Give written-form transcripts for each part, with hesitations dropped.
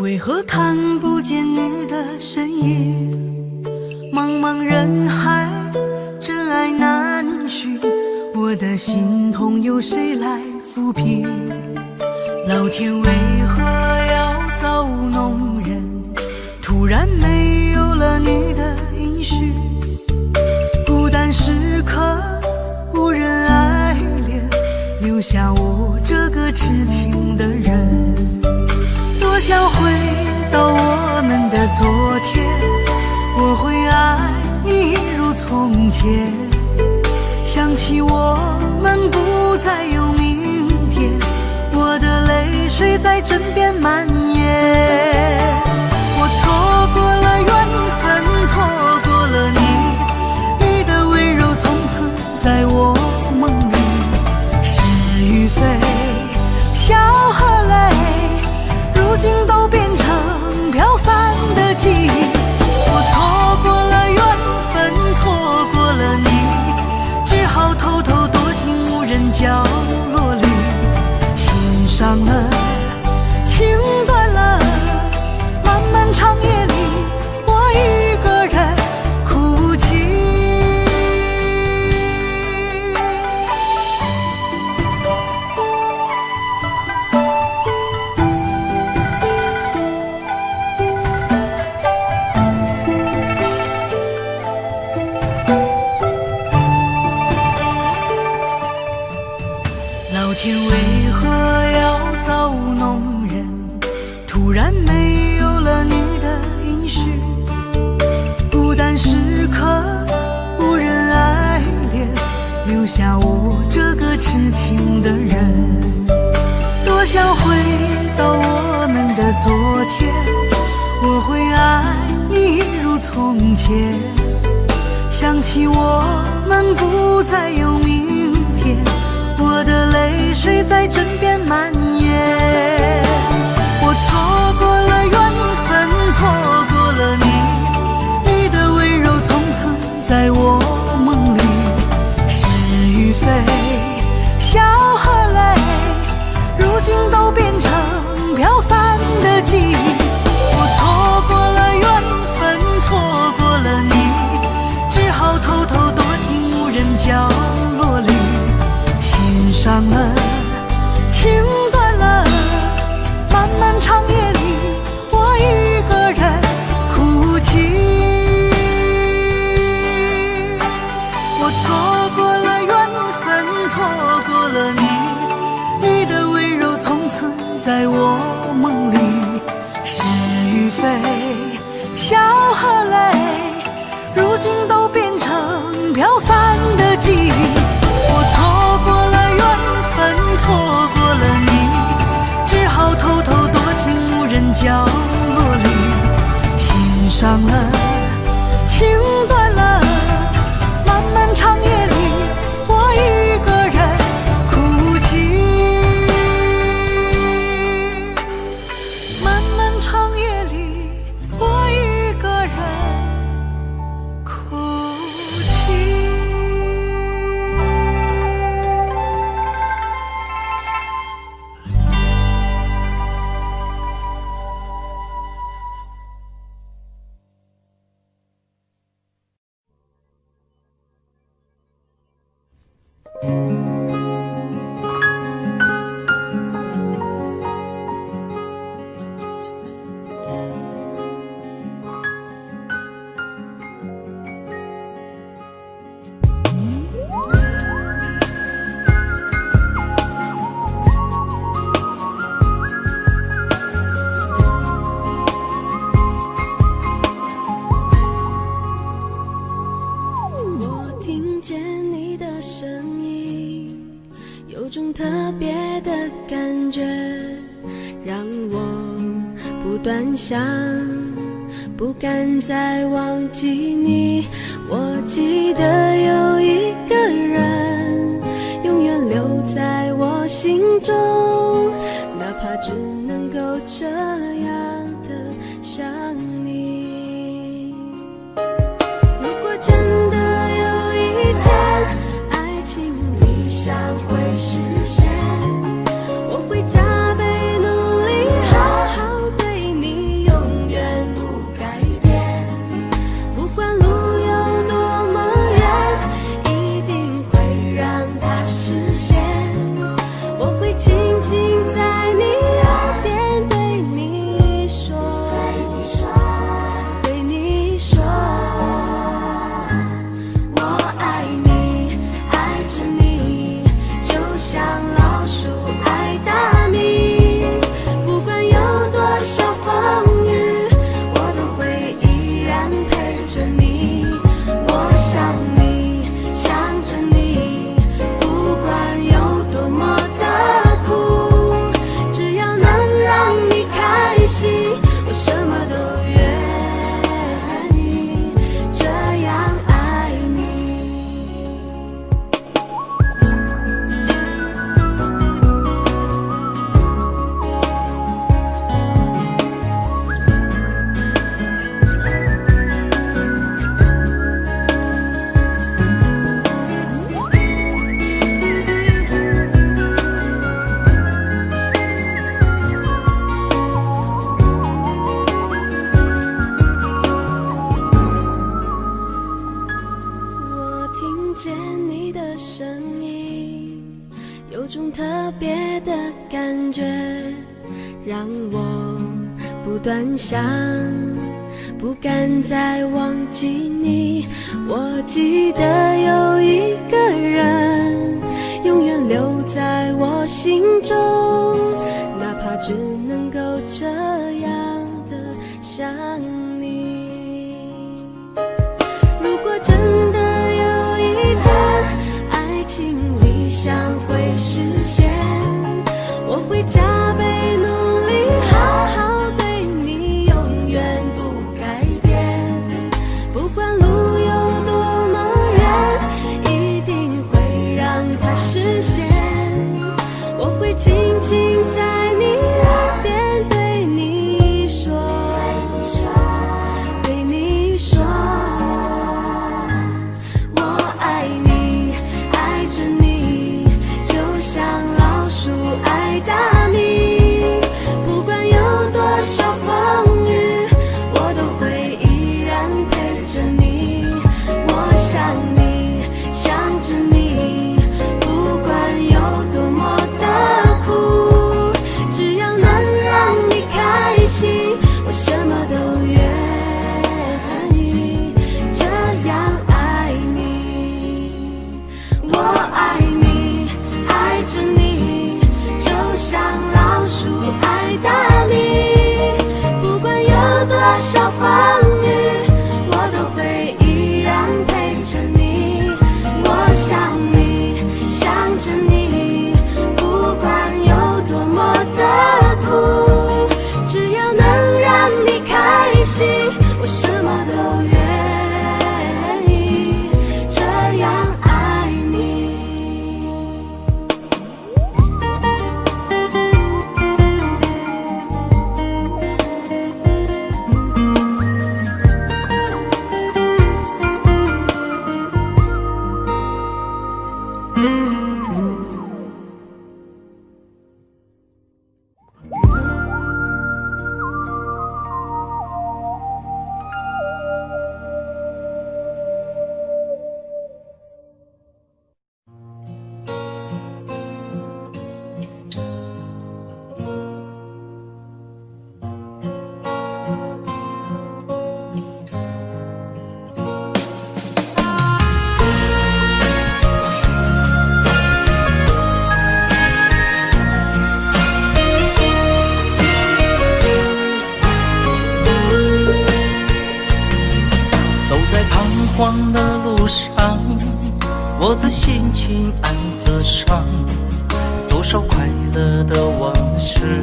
为何看不见你的身影？茫茫人海，真爱难寻，我的心痛有谁来抚平？老天为何要造物弄人？突然没有了你的音讯，孤单时刻无人爱怜，留下我这个痴情的人。多想回到我们的昨天，我会爱你如从前。想起我们不再有明天，我的泪水在枕边蔓延。我错过了缘分，错过了你，你的温柔从此在我梦里。是与非，笑和泪，如今都变成飘散的记忆。我错过了缘分，错过了你，只好偷偷躲进无人角落里。心伤了，情断了，漫漫长夜里，我一个人哭泣。老天为何要造物弄人？突然没有了你的音讯，孤单时刻无人爱怜，留下我这个痴情的人。多想回到我们的昨天，我会爱你如从前。想起我们不再有明天，我的泪水在枕边蔓延。我错过了缘分，错过了你，你的温柔从此在我梦里。是与非，笑和泪，如今都变成飘散的记忆。我错过了缘分，错过了你，只好偷偷躲进无人角落里。心伤了，情断了，漫漫长夜里，我一个人哭泣。我错过了缘分，错过了你，你的温柔从此在我梦里。是与非，笑和泪，如今都变成飘散的记忆。我错过了缘分，错过了你，只好偷偷躲进无人角落里。心伤了，情断了，漫漫长夜里，我一个人哭泣。漫漫长夜里，我一个人哭泣。我听见你的的声音，有种特别的感觉，让我不断想，不敢再忘记你。我记得有一个人永远留在我心中，哪怕只能够这样的想你。如果真的有一天爱情理想会实现，我会加倍努力好好对你，永远不改变。不管路有多么远，一定会让它实现。我会轻轻在你耳边对你说，对你说，我爱你，爱着你，就像老鼠爱大米。不管有多少风雨，我都会依然陪着你。我想你，想着你，不管有多么的苦，只要能让你开心，我什么都愿意，这样爱你。我听见你的声音，有种特别的感觉，让我不断想，不敢再忘记你。我记得有一个人永远留在我心中，哪怕只能够这样的想你。如果真的有一天爱情理想会实现，我会加倍努力好好对你，永远不改变。不管路有多么远，一定会让它实现。我会轻轻在你耳边对你说，对你说，我爱你，爱着你，就像老鼠爱大米。不管有多少风雨，我都会依然陪着你。我想你，想着你，不管有多么的苦，只要能让你开心，我什么都愿意，这样爱你。我爱你，爱着你，就像老鼠爱大米。不管有多少风雨，我都会依然陪着你。我想你，想着你，不管有多么的苦，只要能让你开心，我什么都愿意，这样爱你。荒的路上，我的心情暗自伤，多少快乐的往事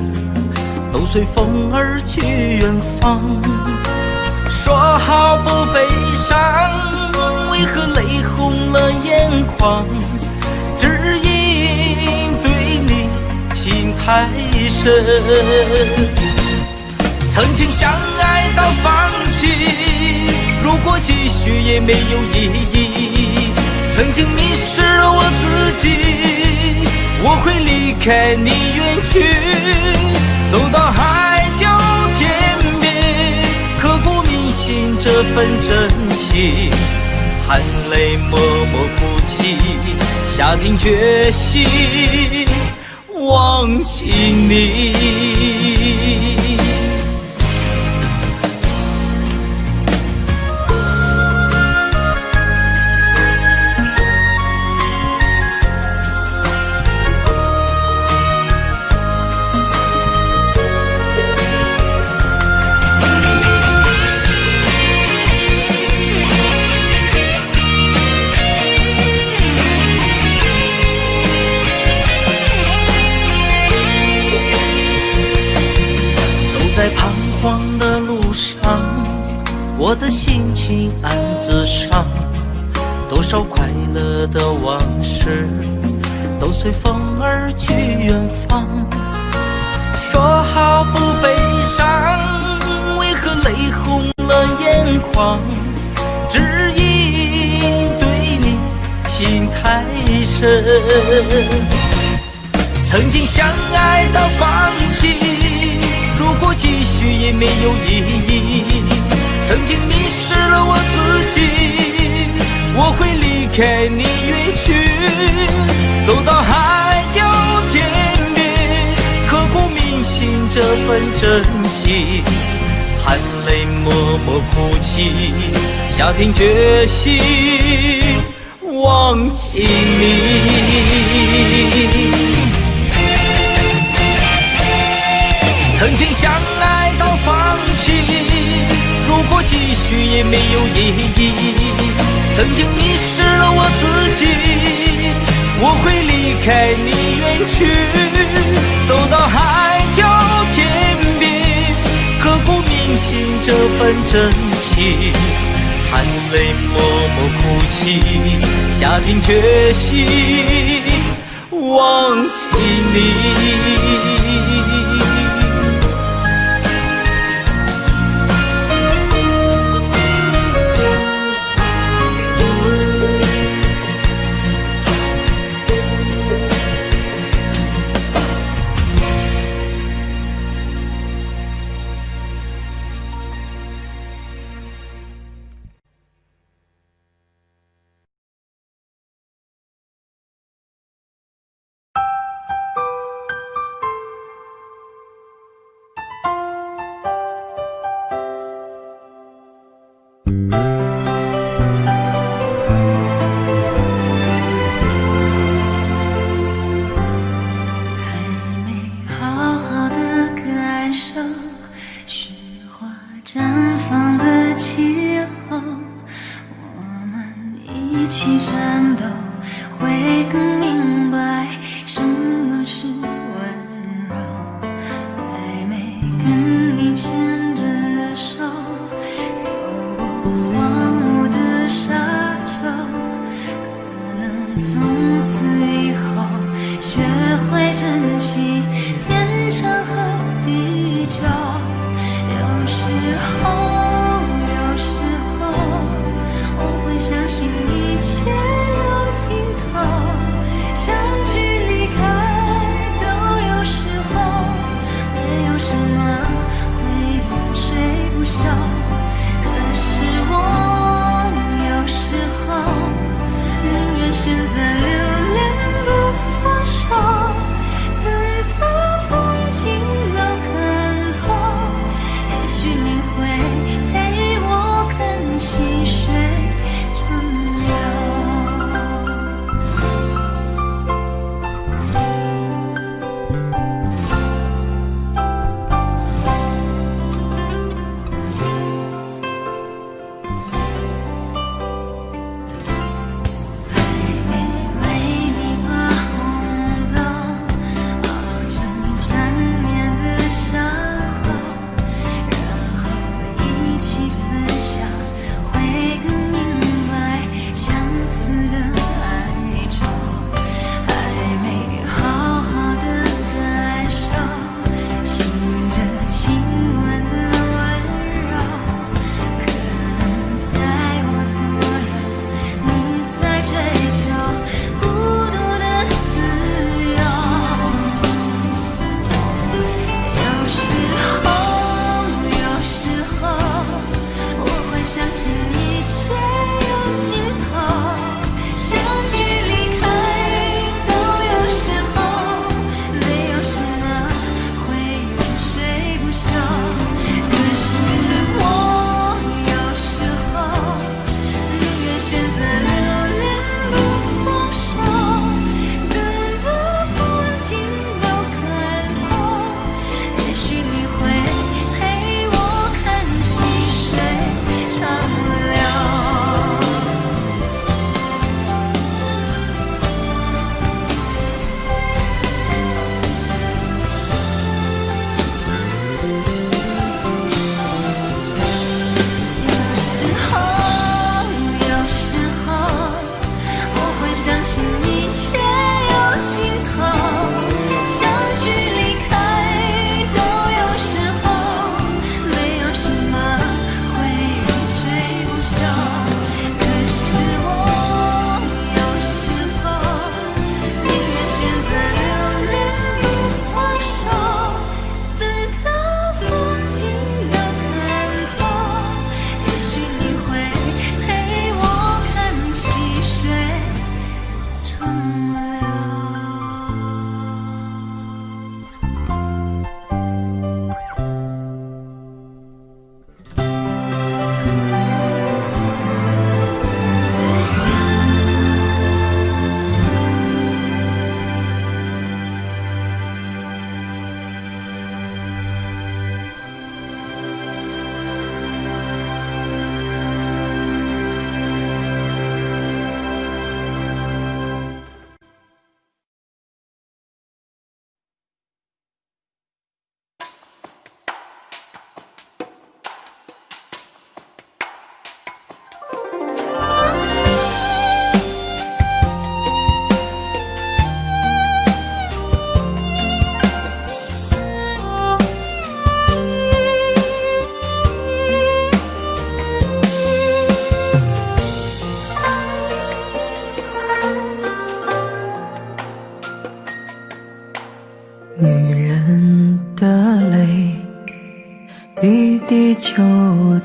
都随风而去远方。说好不悲伤，为何泪红了眼眶？只因对你情太深，曾经相爱到放弃，如果继续也没有意义。曾经迷失了我自己，我会离开你远去，走到海角天边，刻骨铭心这份真情，含泪默默哭泣，下定决心忘记你。在彷徨的路上，我的心情暗自伤，多少快乐的往事都随风而去远方。说好不悲伤，为何泪红了眼眶？只因对你情太深，曾经相爱到放弃，如果继续也没有意义。曾经迷失了我自己，我会离开你远去，走到海角天边，刻骨铭心这份真情，含泪默默哭泣，下定决心忘记你。曾经相爱到放弃，如果继续也没有意义。曾经迷失了我自己，我会离开你远去，走到海角天边，刻骨铭心这份真情，含泪默默哭泣，下定决心忘记你。选择留恋。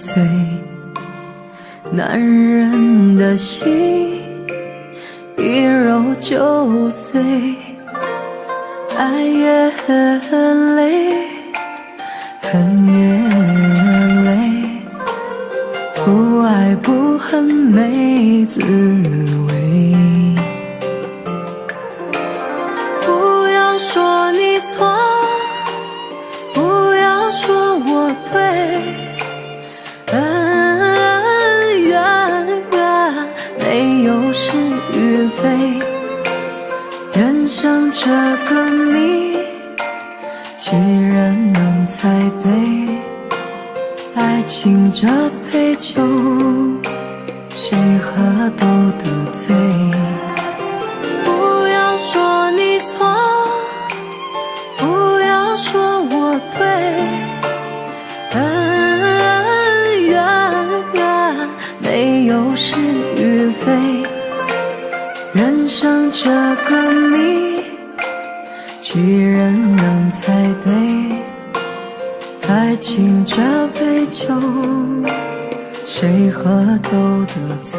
醉，男人的心一揉就碎，爱也很累，恨也累，不爱不恨没滋味。不要说你错，不要说我对，恩怨没有是与非，人生这个谜，几人能猜对？爱情这杯酒，谁喝都得醉。不要说你错，不要说我对，恩怨没有是与非，人生这个谜，几人能猜对？爱情这杯酒，谁喝都得醉。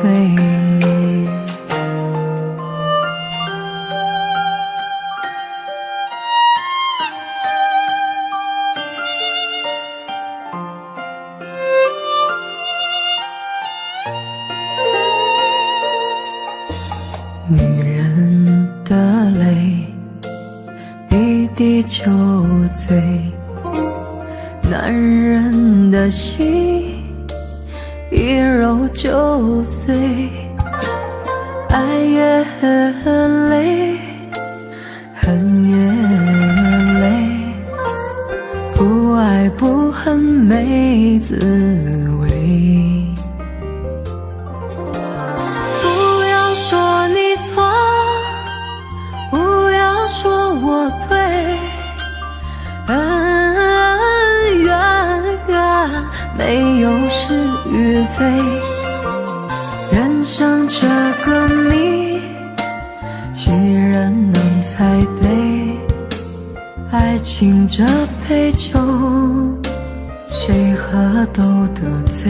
女人的泪，一滴就醉，男人的心一揉就碎，爱也很累，恨也累，不爱不恨没滋味。不要说你错，不要说我对，恩怨没有是与非，人生这个谜，几人能猜对？爱情这杯酒，谁喝都得醉。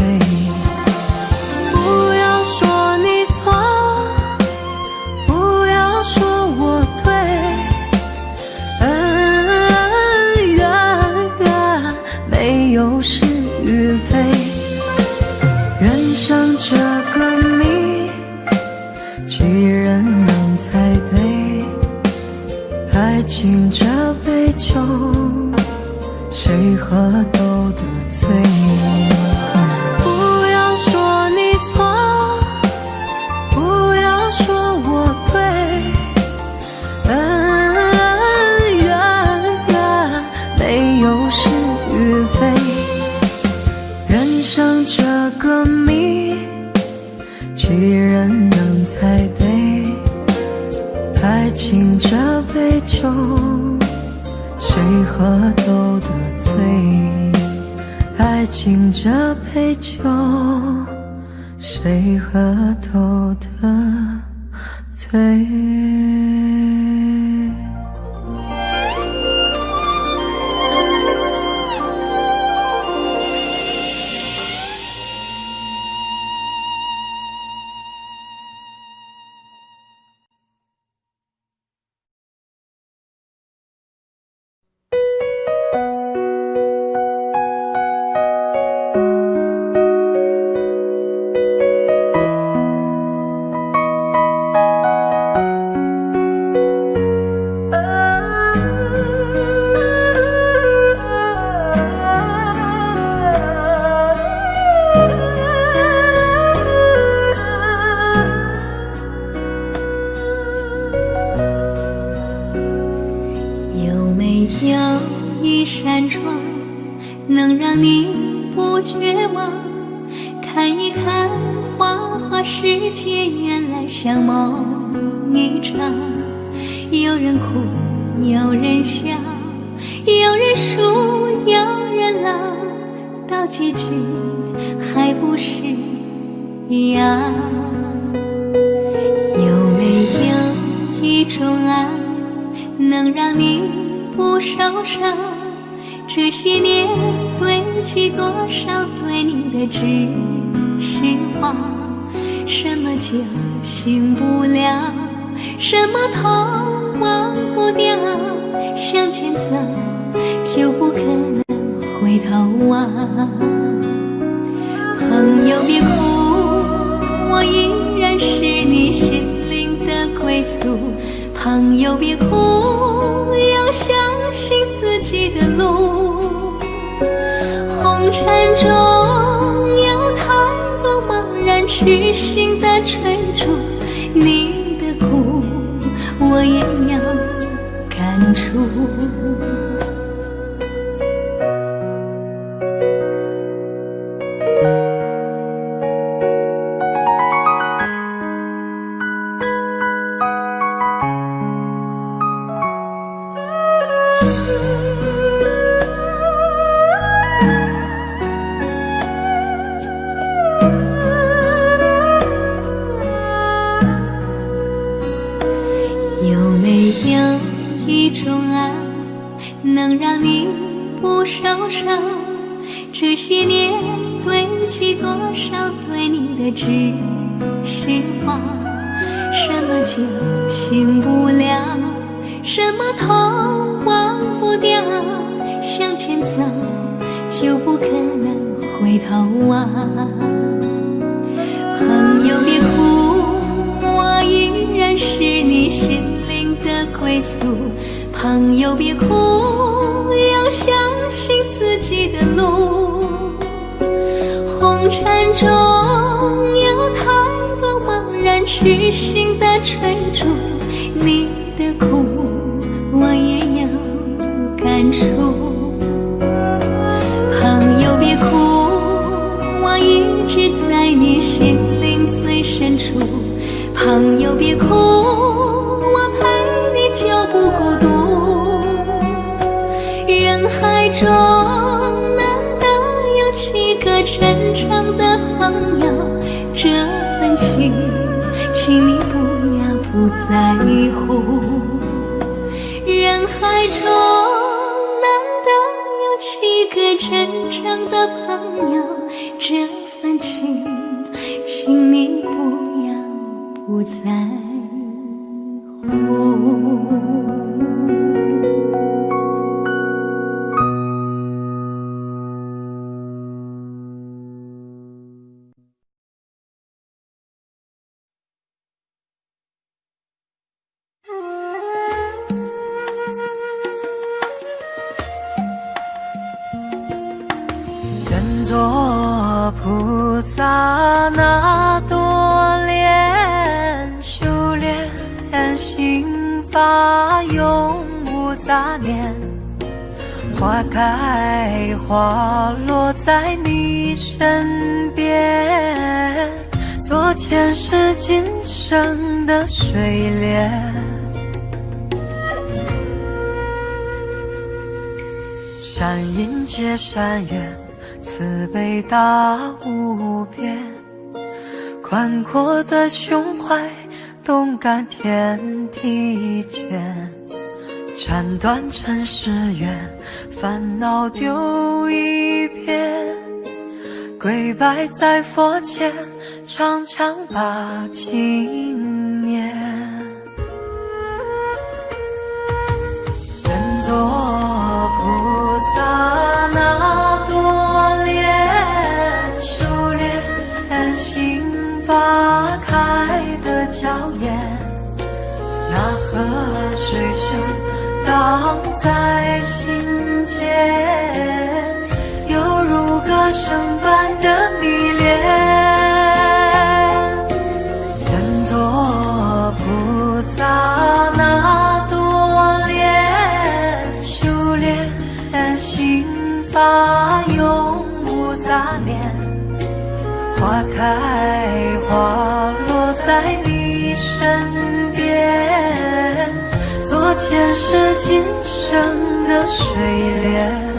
不要说你错，不要说我对，恩怨没有是与非，人生这个谜，几人能猜对？爱情这杯酒，谁喝都得醉。不要说你错，不要说我对，恩怨没有是与非，人生这个谜，几人能猜对？爱情这杯酒，谁喝都得醉。爱情这杯酒，谁喝都得醉。一扇窗，能让你不绝望。看一看花花世界，原来像梦一场。有人哭，有人笑，有人输，有人老，到结局还不是一样。有没有一种爱，能让你不受伤？这些年堆积多少对你的知心话，什么叫醒不了，什么痛忘不掉，向前走就不可能回头啊。朋友别哭，我依然是你心灵的归宿。朋友别哭，要相信自己的路。红尘中有太多茫然痴心的追逐，你的苦我也要感触。有没有一种爱能让你不受伤？这些年堆积多少对你的知心话，什么叫醒不了，什么痛忘不掉，向前走就不可能回头啊。朋友别哭，我依然是你心灵的归宿。朋友别哭，要相信自己的路。红尘中有太多茫然痴心的追逐，你的苦我也要感触。朋友别哭，我一直在你心灵最深处。朋友别哭，我陪你就不孤独。人海中难得有几个真正的朋友，这份情请你不要不在乎。人海中难得有几个真正的朋友，这份情请你不要不在乎。愿做菩萨那朵莲，修炼心法永无杂念。花开花落在你身边，做前世今生的水莲。善因结善缘，慈悲大无边。宽阔的胸怀，动感天地间。斩断尘世缘，烦恼丢一边。跪拜在佛前，常常把经念。愿做菩萨那朵莲，修炼心法开的娇艳。那河水声荡在心间，犹如歌声般的迷恋。愿做菩萨那朵莲，修炼心法永无杂念。花开花落在你身边，做前世今生的水莲。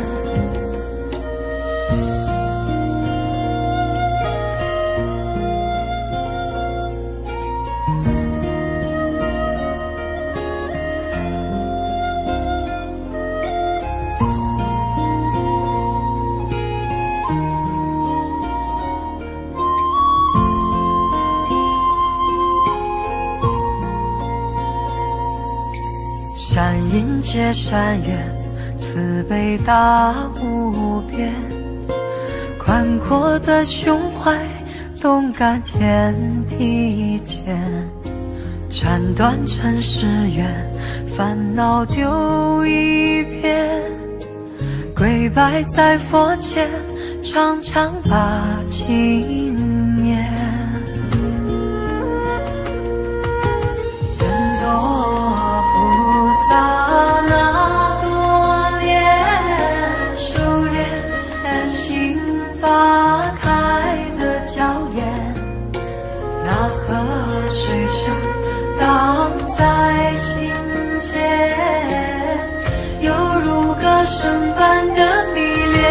山阴接山岳，慈悲大无边，宽阔的胸怀，动感天地间，斩断尘世缘，烦恼丢一片，跪拜在佛前，常常把经念。愿做菩萨那多莲，修炼心法开的娇艳，那河水声荡在心间，犹如歌声般的迷恋。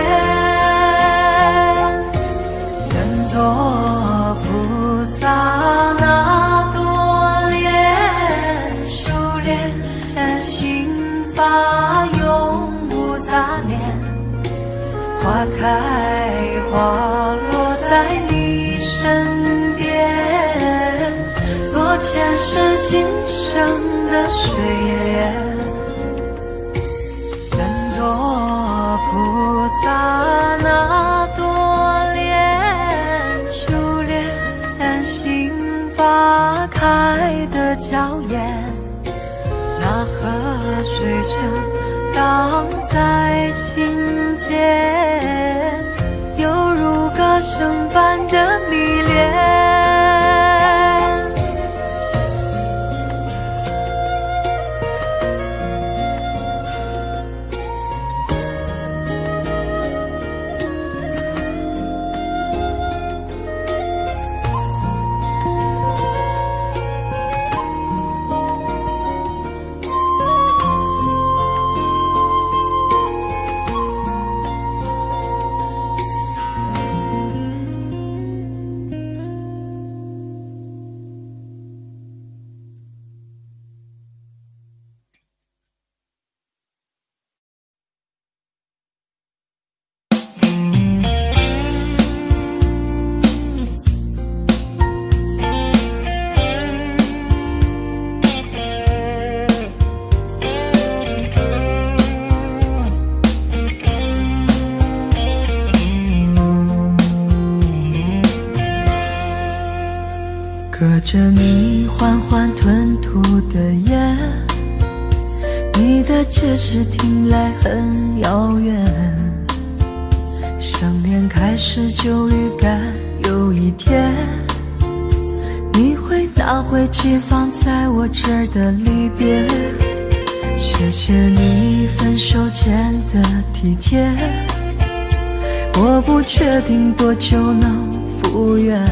愿做菩萨那多莲，修炼心法永无杂念，花开花落在你身边，做前世今生的水莲。愿做菩萨那多莲，修炼心法开的娇艳，那河水声荡在心间，犹如歌声般的迷恋。隔着你缓缓吞吐的烟，你的解释听来很遥远，想念开始就预感有一天你会拿回寄放在我这儿的离别。谢谢你分手前的体贴，我不确定多久能复原，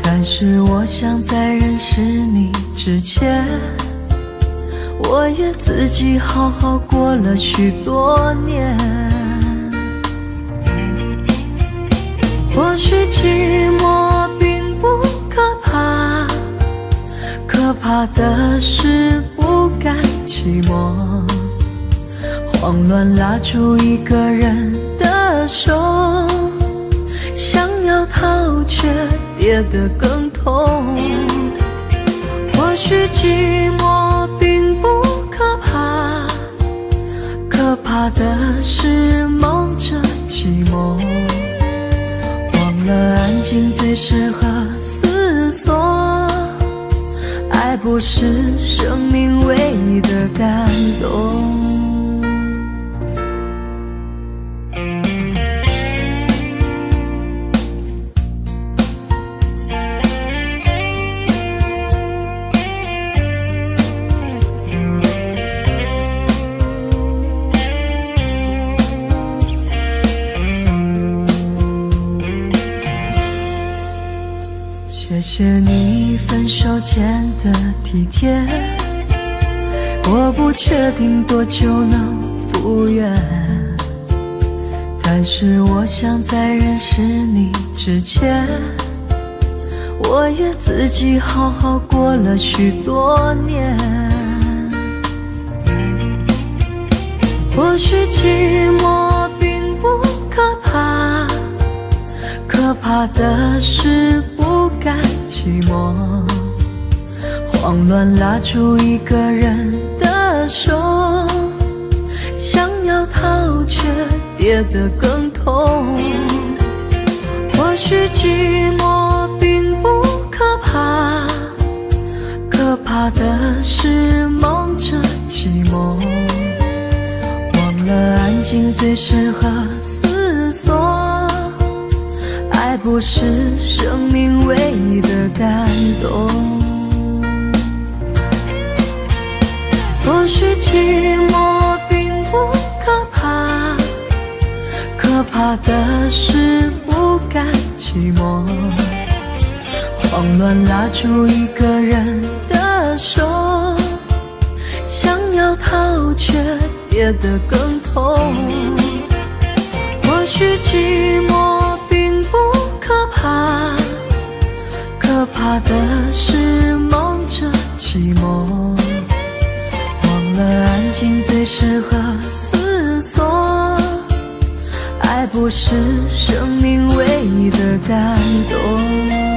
但是我想在认识你之前，我也自己好好过了许多年。或许寂寞并不可怕，可怕的是不甘寂寞，慌乱拉住一个人的手，想要逃却跌得更痛。或许寂寞并不可怕，可怕的是忙着寂寞，忘了安静最适合思索，爱不是生命唯一的感动。谢谢你分手前的体贴，我不确定多久能复原，但是我想在认识你之前，我也自己好好过了许多年。或许寂寞并不可怕，可怕的是不甘寂寞，慌乱拉住一个人的手，想要逃却跌得更痛。或许寂寞并不可怕，可怕的是忙着寂寞，忘了安静最适合思索，爱不是生命唯一的感动。或许寂寞并不可怕，可怕的是不甘寂寞，慌乱拉住一个人的手，想要逃却跌得更痛。或许寂寞并不可怕，可怕的是忙着寂寞，忘了安静最适合思索，爱不是生命唯一的感动。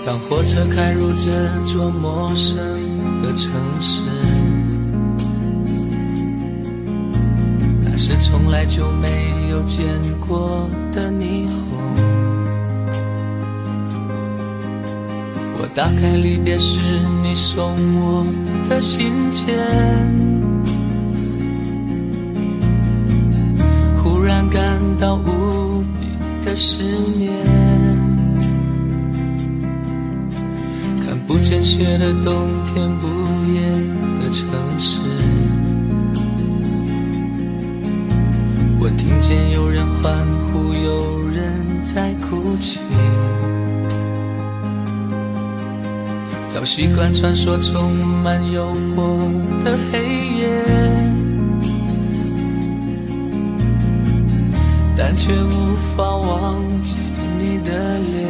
当火车开入这座陌生的城市，那是从来就没有见过的霓虹。我打开离别时你送我的信笺，忽然感到无比的失眠。看不见雪的冬天，不夜的城市，我听见有人欢呼，有人在哭泣。早习惯穿梭充满诱惑的黑夜，但却无法忘记你的脸。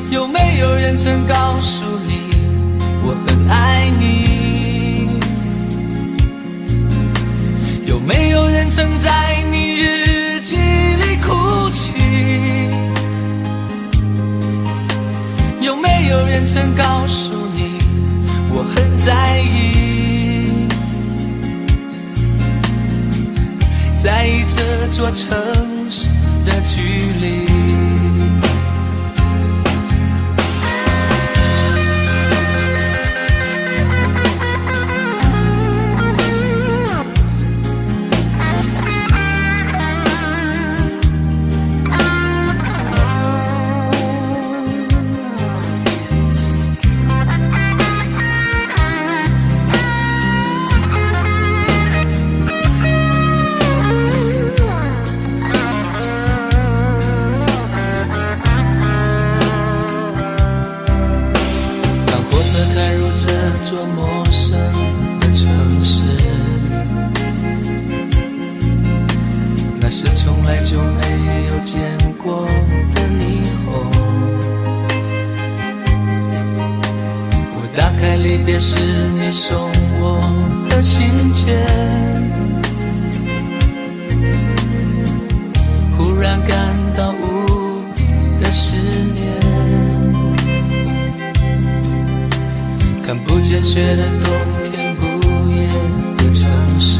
有没有人曾告诉你我很爱你？有没有人曾在你日记里哭泣？有没有人曾告诉你我很在意？在意这座城市的距离。这座陌生的城市，那是从来就没有见过的霓虹。我打开离别时你送我的信笺，忽然感到无比的失眠。看不见雪的冬天，不夜的城市，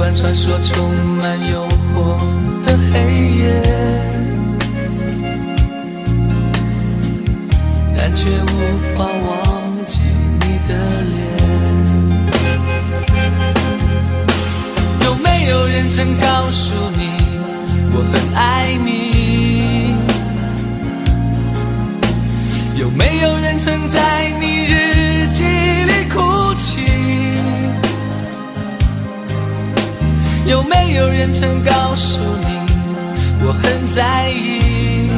晚传说充满诱惑的黑夜，但却无法忘记你的脸。有没有人曾告诉你我很爱你？有没有人曾在你日记里哭泣？有没有人曾告诉你我很在意？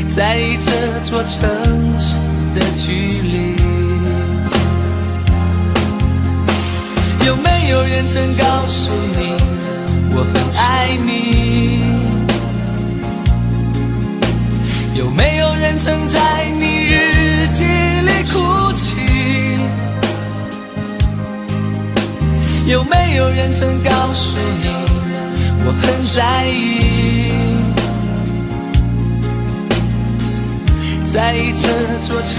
在意这座城市的距离。有没有人曾告诉你我很爱你？有没有人曾在你日记里哭泣？有没有人曾告诉你我很在意？在意这座城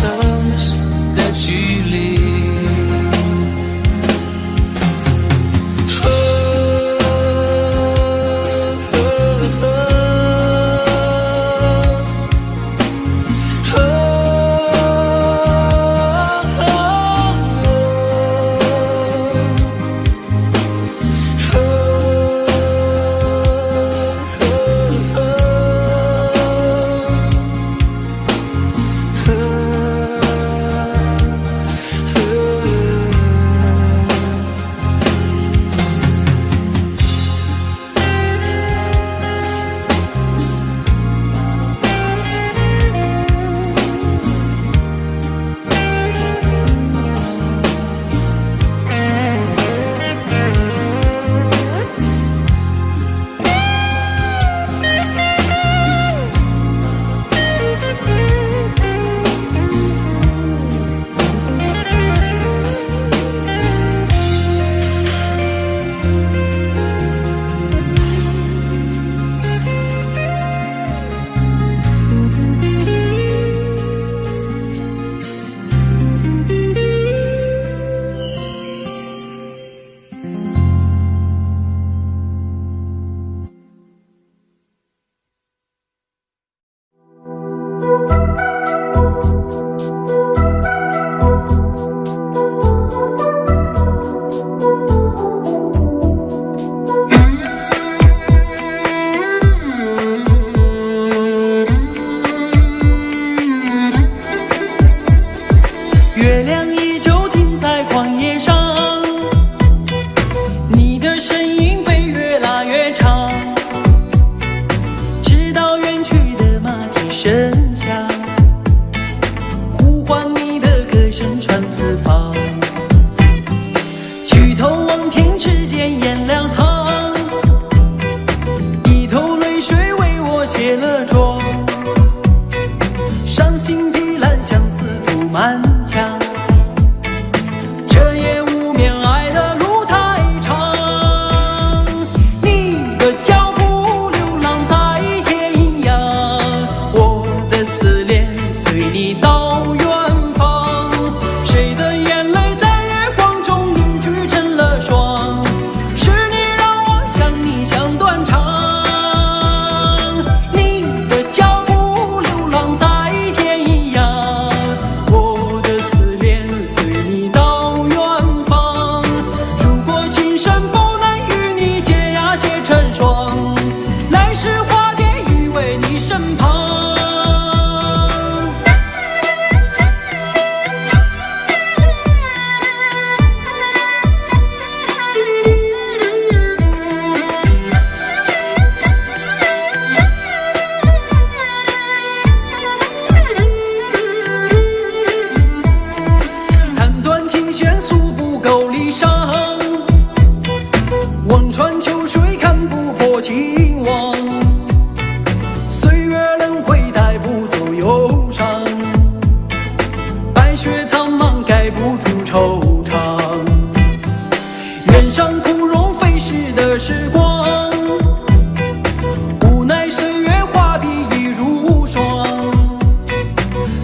市的距离。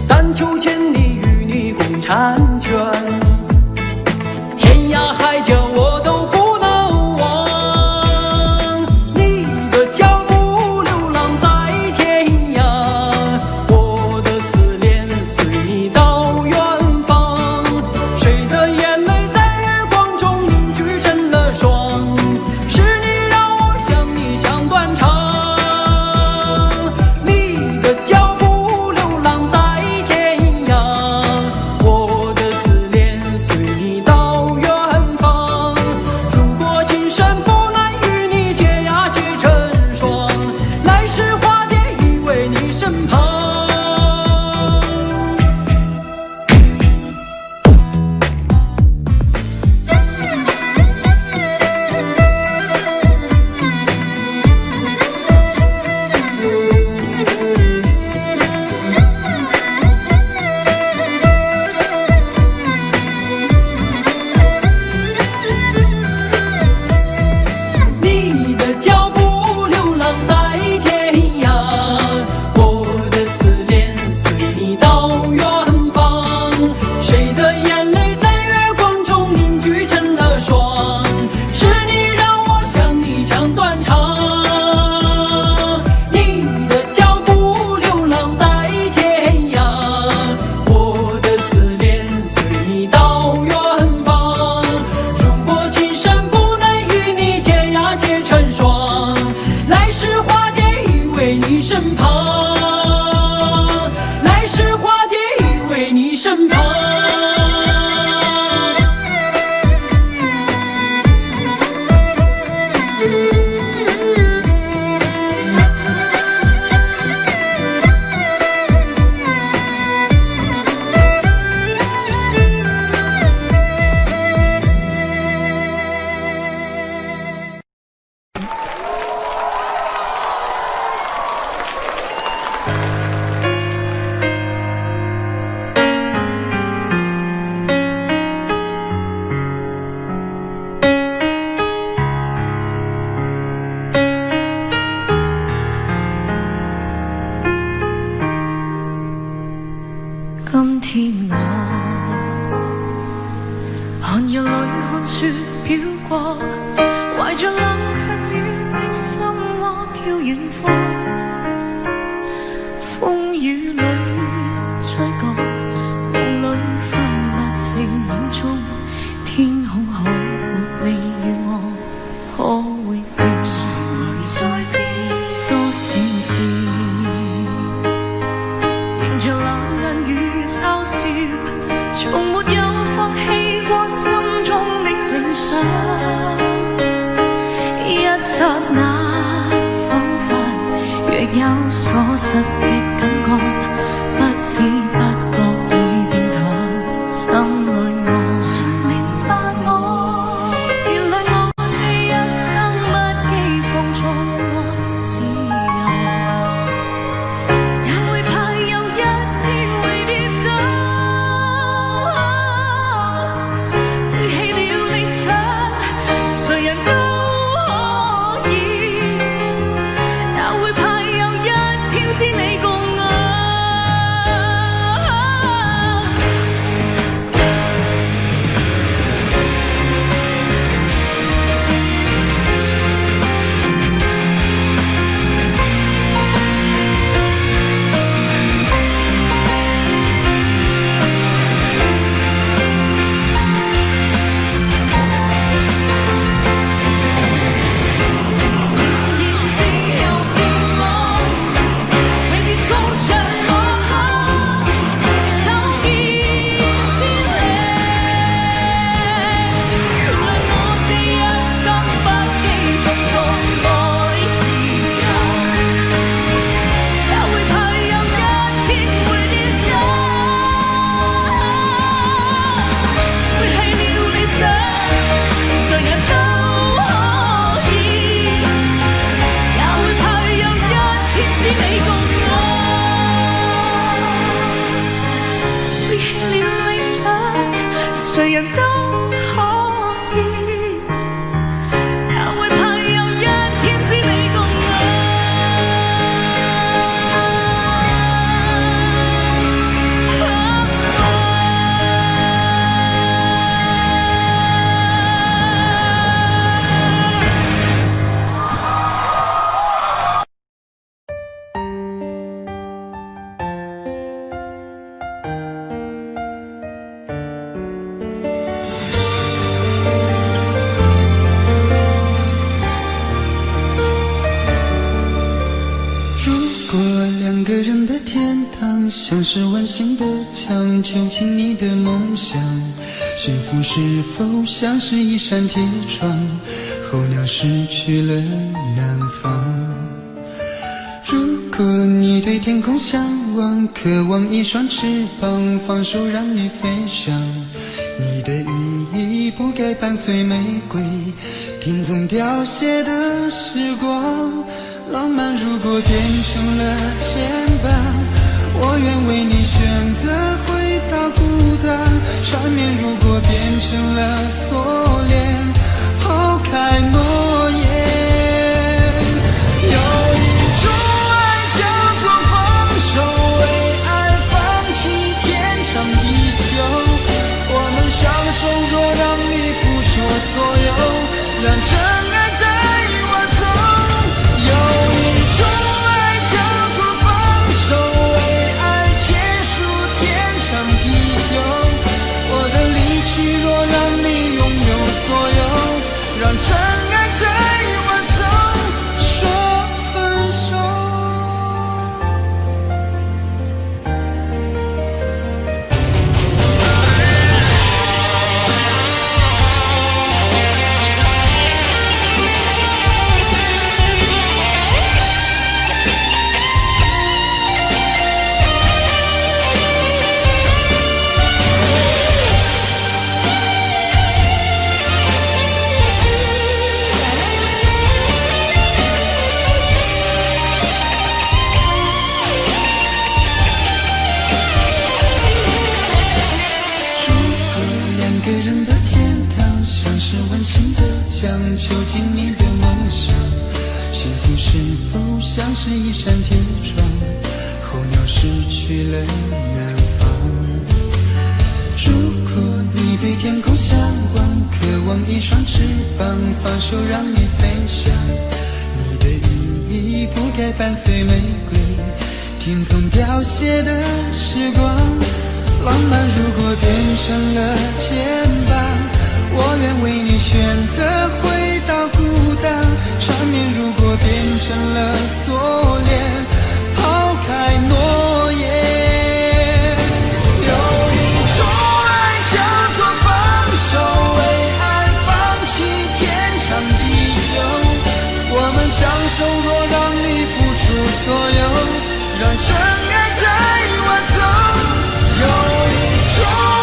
但求千里与你共婵娟，天涯着冷卻了的心窩飄遠方，風雨裏吹角，夢裏分不清影蹤，天空海闊，你與我可會變？誰在變？多少次，迎着冷眼與嘲笑，從沒有放棄過心中的理想。一剎那，彷彿若有所失的感覺，不知不覺已變淡心裏我。請明白我，原來我這一生不羈放縱愛自由，也會怕有一天會跌倒，背棄了理想，誰人都知你共我，誰人都可以，也會怕有一天知你共我。两个人的天堂，像是温馨的墙，囚禁你的梦想。幸福是否像是一扇铁窗，候鸟失去了南方。如果你对天空向往，渴望一双翅膀，放手让你飞翔。你的羽翼不该伴随玫瑰，听从凋谢的时光。浪漫如果变成了牵绊，我愿为你选择回到孤单。缠绵如果变成了锁链，抛开诺言。有一种爱叫做放手，为爱放弃天长地久。我们相守，若让你付出所有，让真爱带我走。有一种爱叫做放手，为爱结束天长地久。我的离去若让你拥有所有，让真爱带我走，说分手。囚禁你的梦想，幸福是否像是一扇铁窗，候鸟失去了南方。如果你对天空向往，渴望一双翅膀，放手让你飞翔。你的羽翼不该伴随玫瑰，听从凋谢的时光。浪漫如果变成了肩膀，我愿为你选择回到孤岛。缠绵如果变成了锁链，抛开诺言。有一种爱叫做放手，为爱放弃天长地久。我们相守，若让你付出所有，让真爱带我走。有一种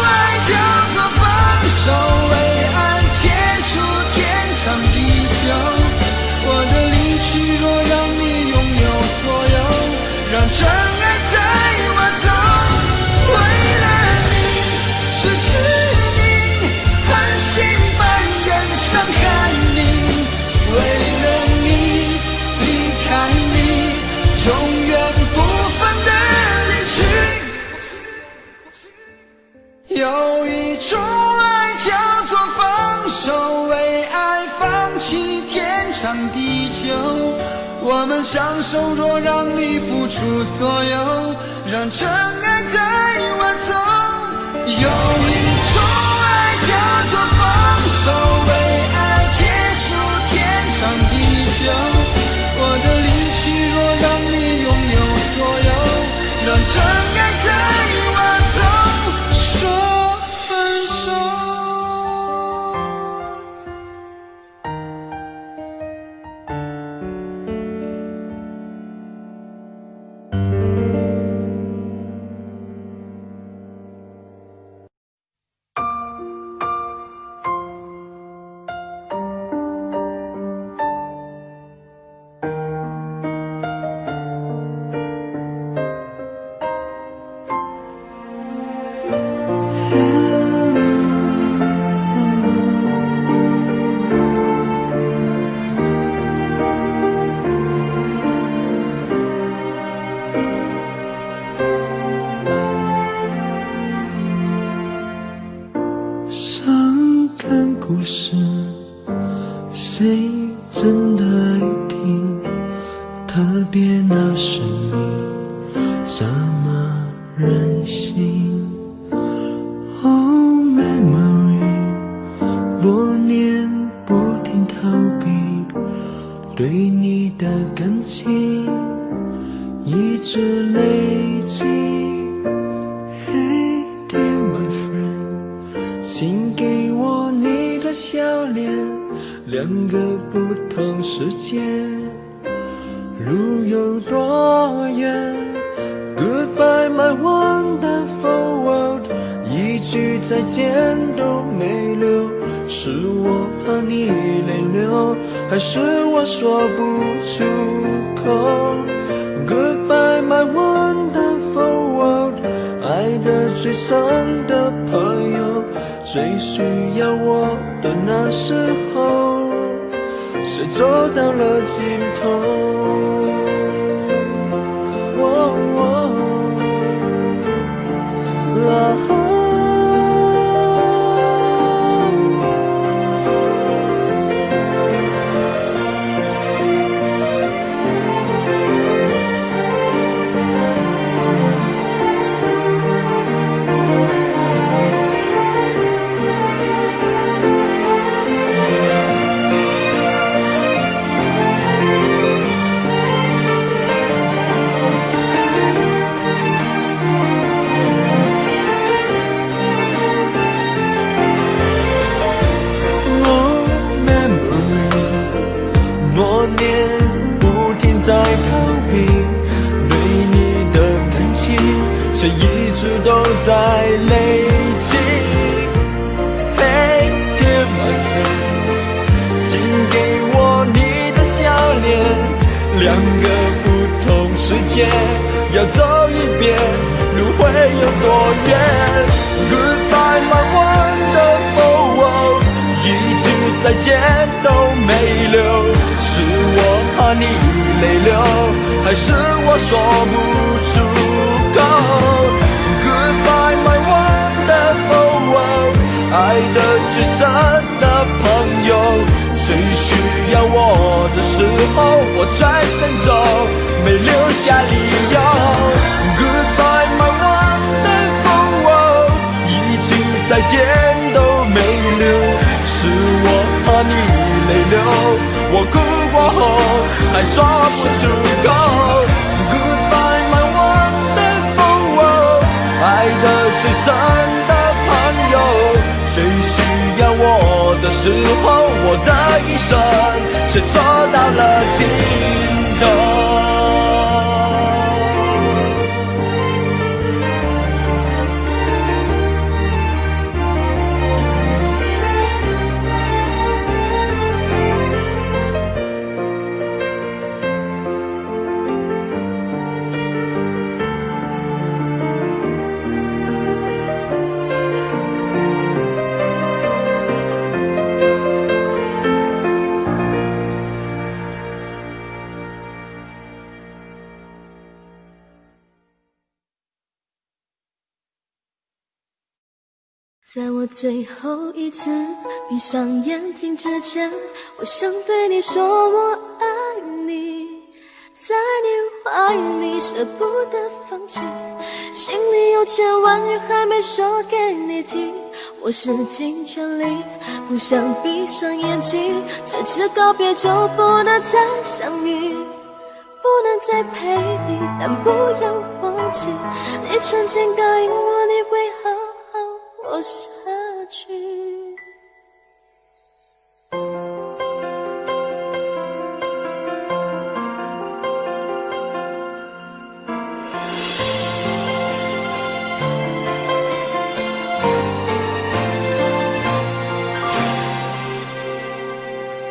爱叫做放手，为爱结束天长地久。我的离去若让你拥有所有，让真爱带我走。为了你失去你，狠心扮演伤害你。为了你离开你，永远不分的离去。有一种爱叫做放手，为爱放弃天长地久。我们相守，若让你付出所有，让真爱带我走。有一种爱叫做放手，为爱结束天长地久。我的离去若让你拥有所有，让真爱带我走。说分手。伤感故事，谁真的爱听？特别那是你，这么任性。Oh memory， 多年不停逃避，对你的感情一直累积。Hey dear my friend，请给我你的笑脸，两个不同世界，路有多远 ？Goodbye my wonderful world， 一句再见都没留，是我怕你泪流，还是我说不出口 ？Goodbye my wonderful world， 爱得最深的朋友。最需要我的那时候，谁走到了尽头？在逃避对你的感情，却一直都在累积。Hey dear my friend， 请给我你的笑脸，两个不同世界要走一遍，路会有多远 ？Goodbye my wonderful world， 一句再见都没留，是我怕你泪流，还是我说不出口 ？Goodbye my wonderful world， 爱的最深的朋友，最需要我的时候，我转身走，没留下理由。Goodbye my wonderful， 一句再见都没留，是我怕你泪流，我哭过后还说不出口。Goodbye my wonderful， 爱的最深的朋友，最需要我的时候，我的一生却走到了尽头。在我最后一次闭上眼睛之前，我想对你说我爱你，在你怀里舍不得放弃，心里有千万语还没说给你听，我使尽全力不想闭上眼睛，这次告别就不能再相遇，不能再陪你，但不要忘记你曾经答应我你会好好活下去。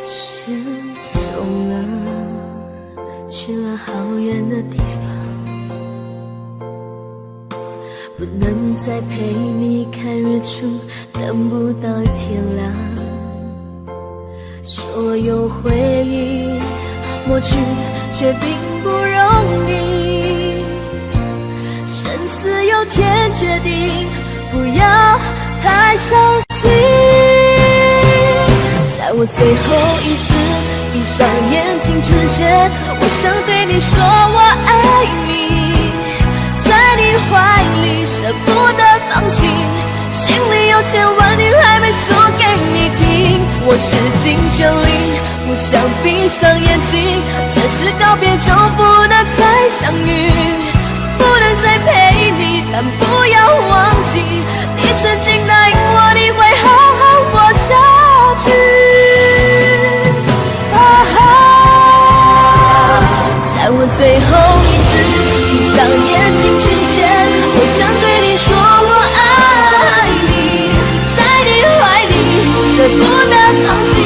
先走了，去了好远的地方，不能再陪你看日出，等不到天亮。所有回忆抹去，却并不容易。生死有天决定，不要太伤心。在我最后一次闭上眼睛之前，我想对你说我爱你，在你怀里舍不得放弃，心里有千万语还没说给你听，我使尽全力不想闭上眼睛，这次告别就不能再相遇，不能再陪你，但不要忘记你曾经答应我你会好好活下去。在我最后一次闭上眼睛之前，我想对你说我爱你，在你怀里舍不得放弃，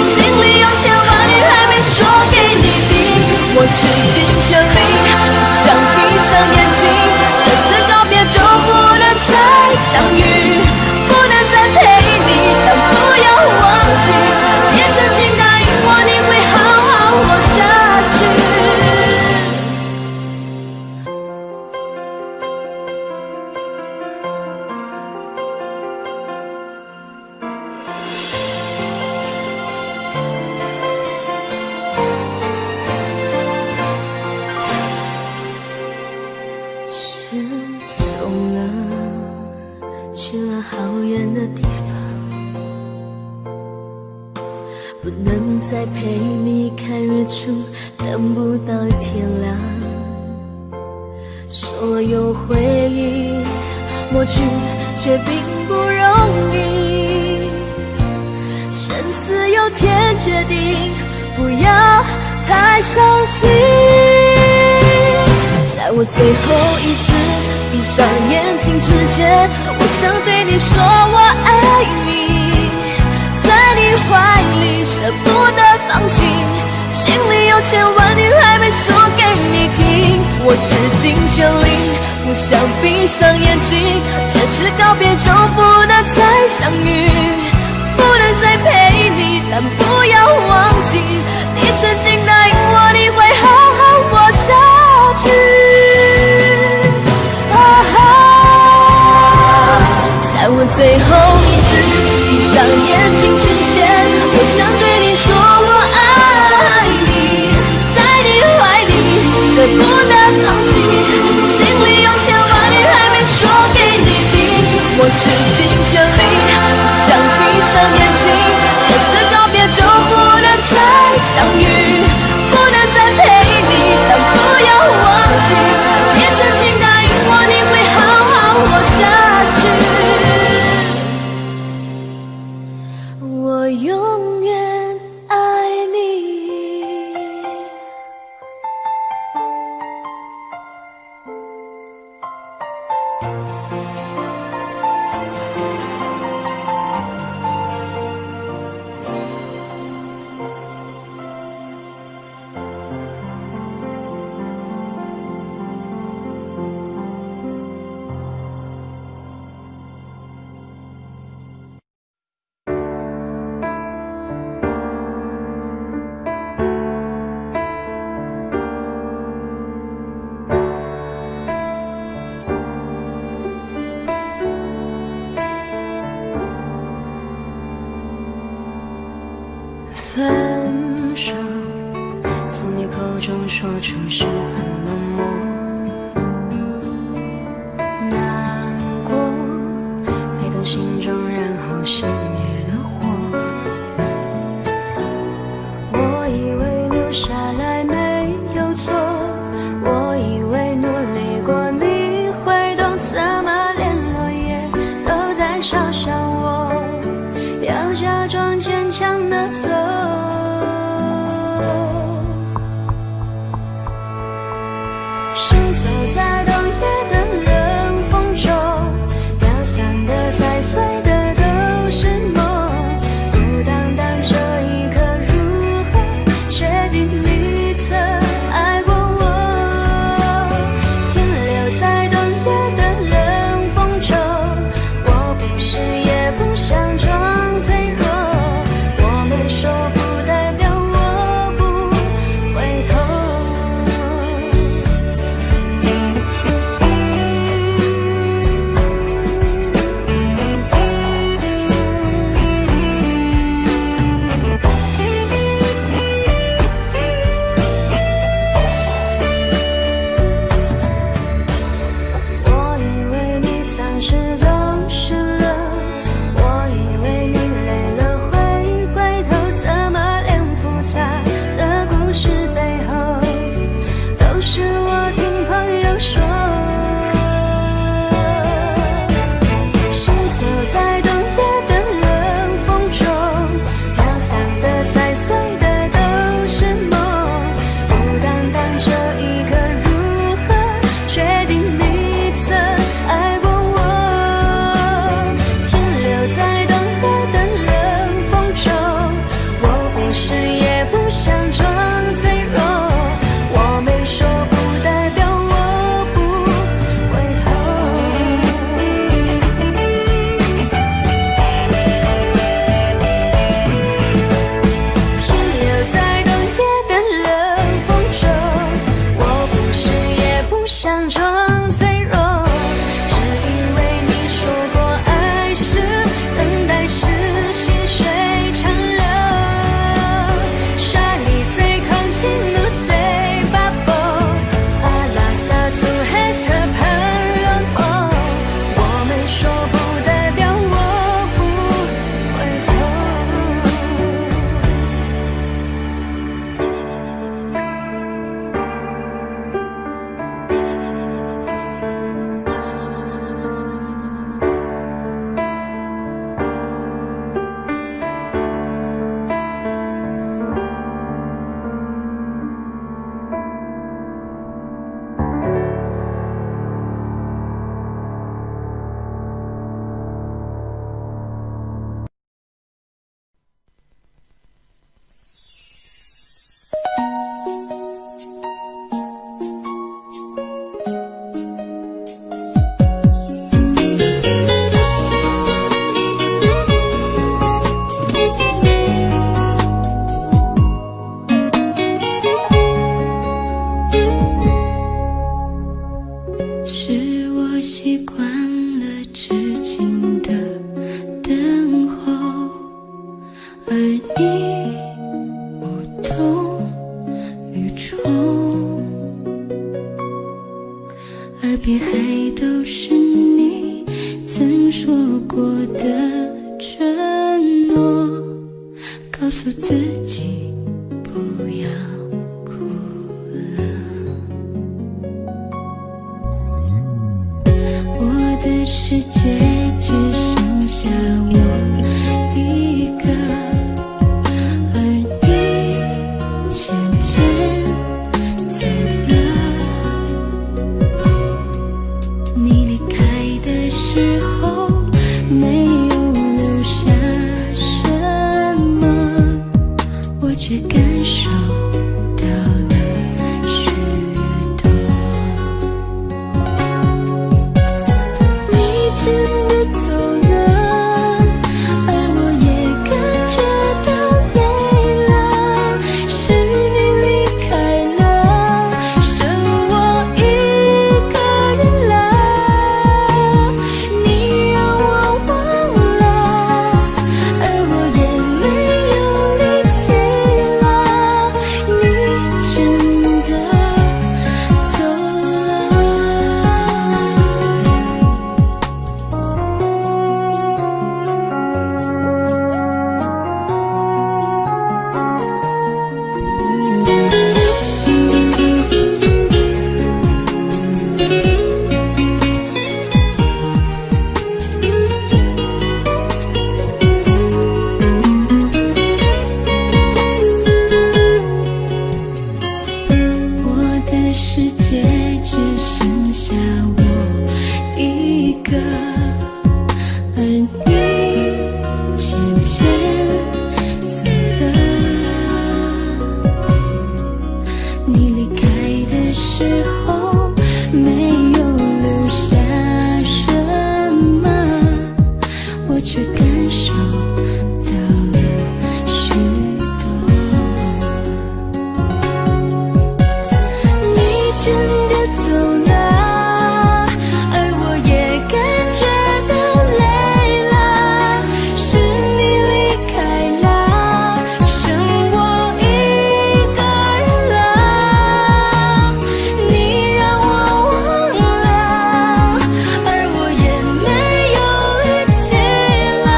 心里有千万语还没说给你听，我使尽全力不想闭上眼睛，这次告别就不能再相遇，不能再陪你，但不要忘记你曾经答应我你会好好活下去。先走了，去了好远的地方，不能再陪你看日出，等不到天亮。所有回忆抹去，却并不容易。生死有天决定，不要太伤心。在我最后一次闭上眼睛之前，我想对你说我爱你，在你怀里舍不得放弃，心里有千万语还没说给你听，我使尽全力不想闭上眼睛，这次告别就不能再相遇，不能再陪你，但不要忘记你曾经答应我你会好好活下去。在我最后一次闭想对你说我爱你，在你怀里舍不得放弃，心里有千万语还没说给你听，我使尽全力，想闭上眼睛，这是告别就不能再相遇，不能再陪你，但不要忘记，别曾经答应我你会好好活下去，我永远爱你。分手，从你口中说出十分冷漠，难过沸腾心中，然后熄灭的火。我以为留下来没有错，我以为努力过你会懂，怎么连落叶都在嘲笑我，要假装坚强的走。行走在冬夜的冷风中，飘散的踩碎的都是梦，孤单单这一刻如何确定你曾爱过我，停留在冬夜的冷风中，我不是也不想装脆弱，我没说不代表我不回头。我以为你暂时走失了，我以为你累了会回头，怎么连复杂的故事背后都是我听朋友说。行走在冬夜的冷风中，飘散的踩碎的都是梦，孤单单这一刻如何确定你曾爱过我，停留在冬夜的冷风中，我不是也不想装脆弱，我没说不代表我不回头。停留在冬夜的冷风中，我不是也不想装脆弱，只因为你说过爱是等待是细水长流，刷你碎别还都是你曾说过的承诺，告诉自己不要哭了。我的世界只剩下我一个，而你渐渐走了。你离开的时候没有留下什么，我却感受到了许多。你真的走了，而我也感觉到累了，是你离开了，剩我一个人了。你让我忘了，而我也没有力气了，你真的走了。我的世界只剩下我一个，而你渐渐走了。你离开的时候没有留下什么，我却感受到了许多。你真的走了，而我也感觉到累了，是你离开了，剩我一个人了。你让我忘了，而我也没有力气了，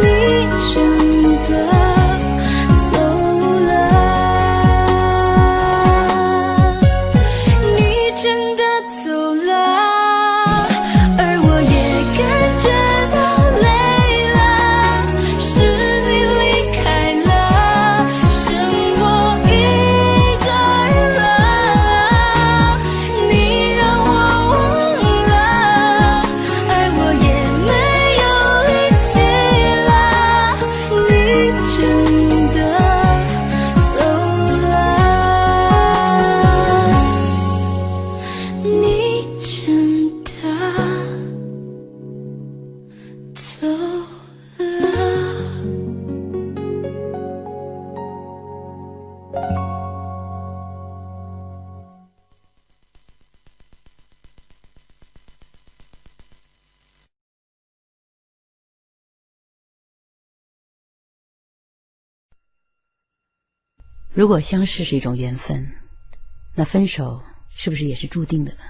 你真的走了。你真的走了，而我也感觉到累了，是你离开了，剩我一个人了。你让我忘了，而我也没有力气了，你真的走了。你真的走了。如果相识是一种缘分，那分手是不是也是注定的呢？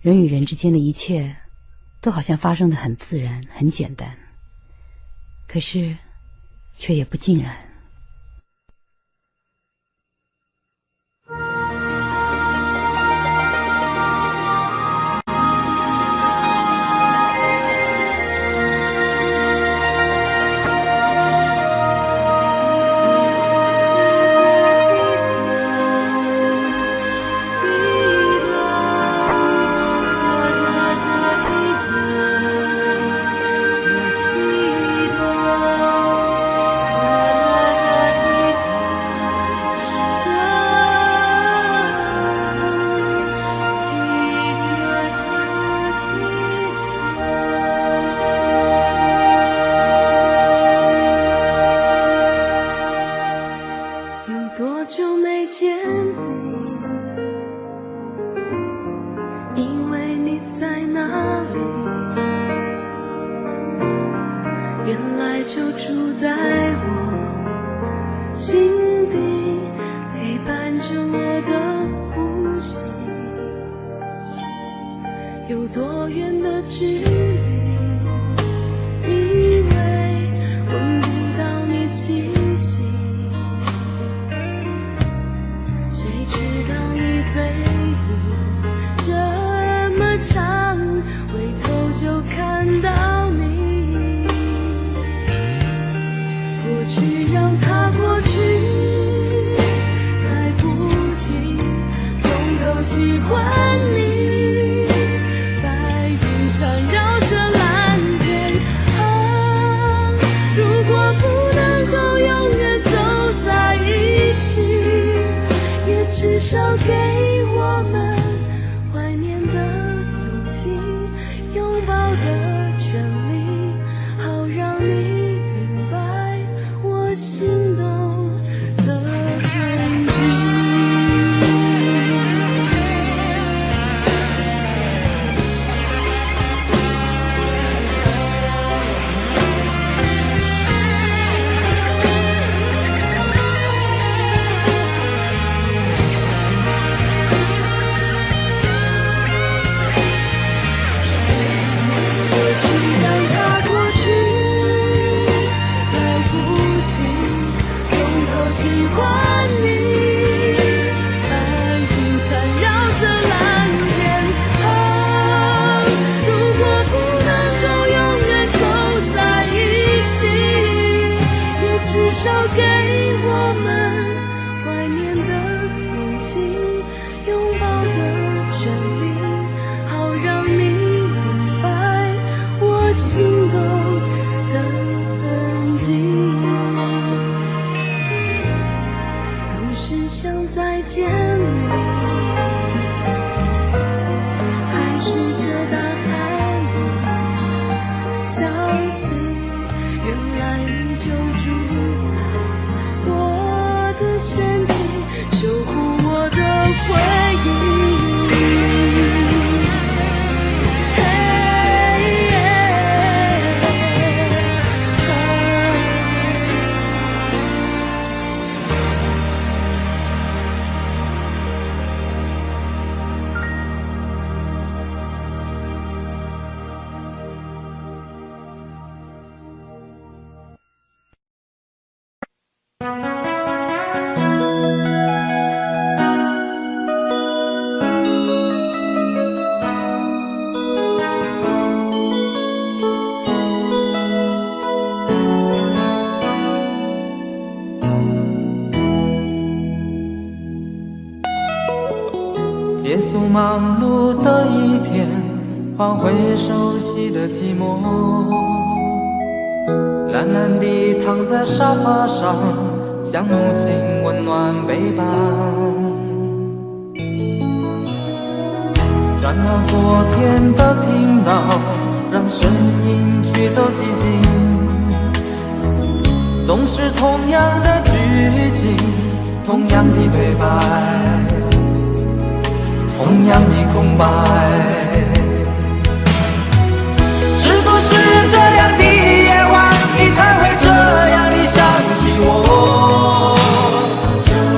人与人之间的一切都好像发生得很自然很简单，可是却也不尽然。原来就住在我心底，陪伴着我的呼吸。有多远的距离，以为闻不到你气息，谁知道你背影这么长，回头就看到你。过去让它过去，来不及从头喜欢你。白云缠绕着蓝天啊，如果不能够永远走在一起，也至少给我们怀念的勇气，拥抱的权利，好让你明白我心动的痕迹。让它过去，来不及从头喜欢你。白云缠绕着蓝天啊，如果不能够永远走在一起，也至少给我们怀念的勇气，拥抱的权利，好让你明白我心动的痕迹。总是想再见你，还试着打开你消息，原来你就住在我的身体，守护我的回忆。结束忙碌的一天，换回熟悉的寂寞，懒懒地躺在沙发上，像母亲温暖背叛。转到昨天的频道，让声音驱走寂静，总是同样的剧情，同样的对白，同样的空白。是不是这样的夜晚，你才会这样地想起我？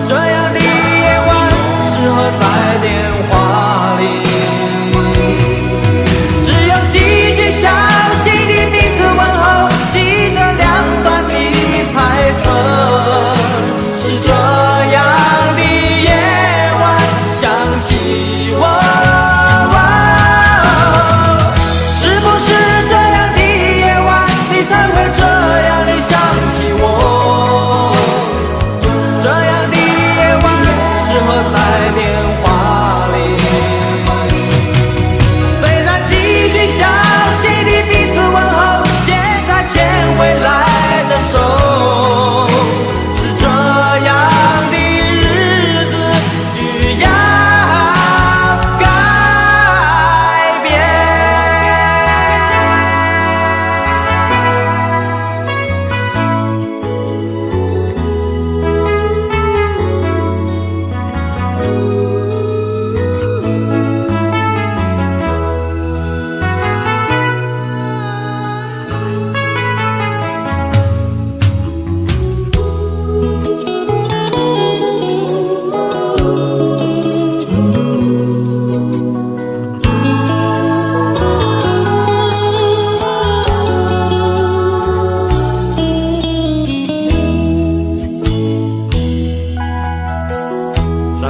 这样的夜晚适合在电话里，只有几句相信的彼此问候，记着两端的猜测。是这样的夜晚想起我，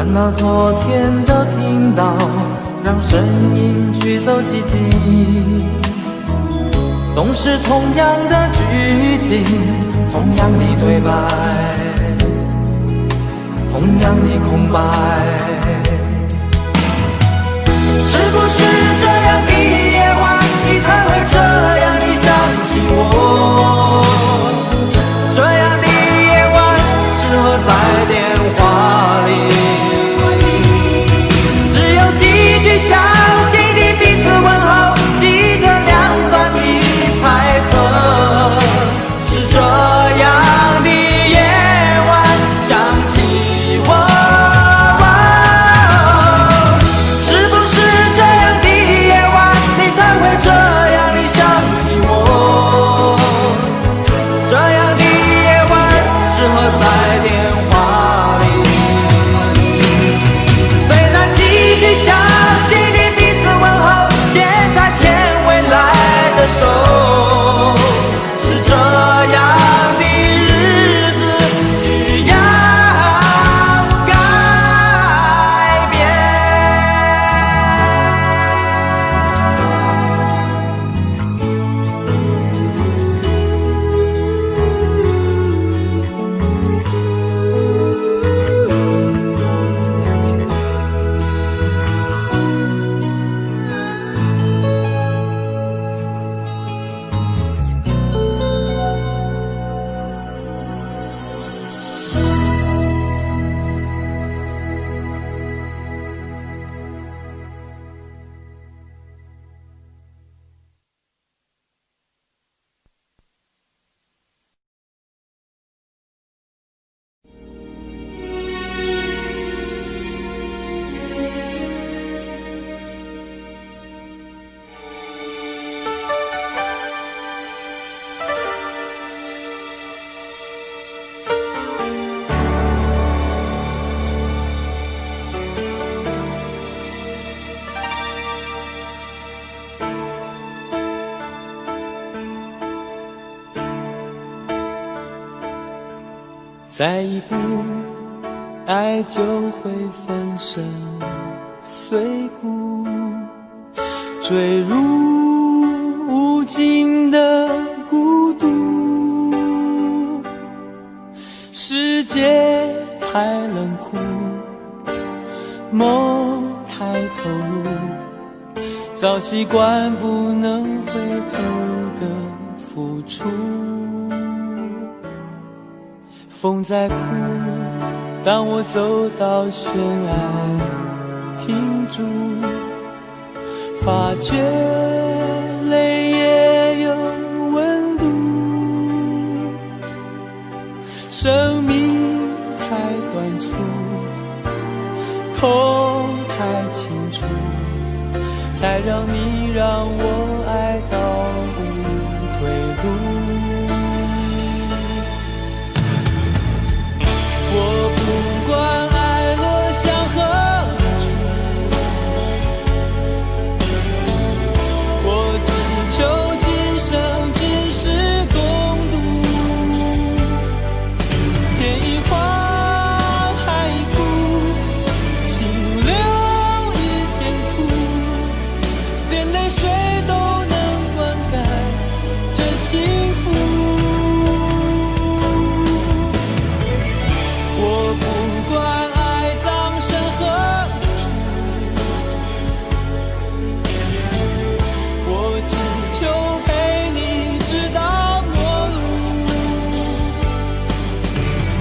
烦恼昨天的频道，让声音驱走寂静。总是同样的剧情，同样的对白，同样的空白。是不是这样的夜晚，你才会这样地想起我？这样的夜晚适合在电话里，只有几句相信的彼此问候，记着两端的猜测。是这样的夜晚想起我。是这样的日子需要改变。再一步，爱就会粉身碎骨，坠入无尽的孤独。世界太冷酷，梦太投入，早习惯不能回头的付出。风在哭，当我走到悬崖停住，发觉泪也有温度。生命太短促，痛太清楚，才让你让我爱到无退路。我不管爱落向何处，我只求今生今世共度。天一荒，海一枯，清流一片土，连泪水都能灌溉这幸福。我不管爱葬身何处，我只求陪你直到末路。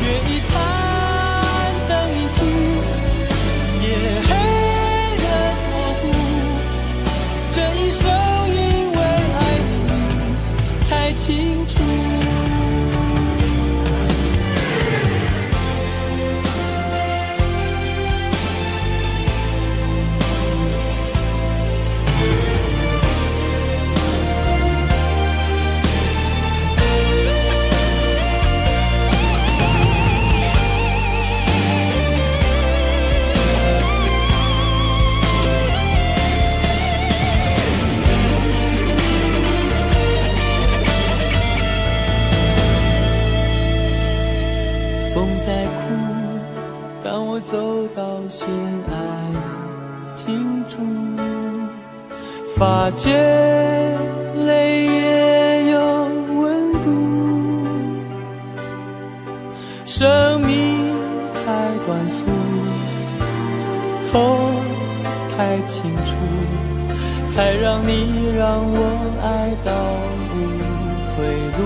月一残，灯一烛，夜黑人模糊，这一生因为爱你才清楚。风在哭，当我走到寻爱亭中，发觉泪也有温度。生命太短促，痛太清楚，才让你让我爱到无退路。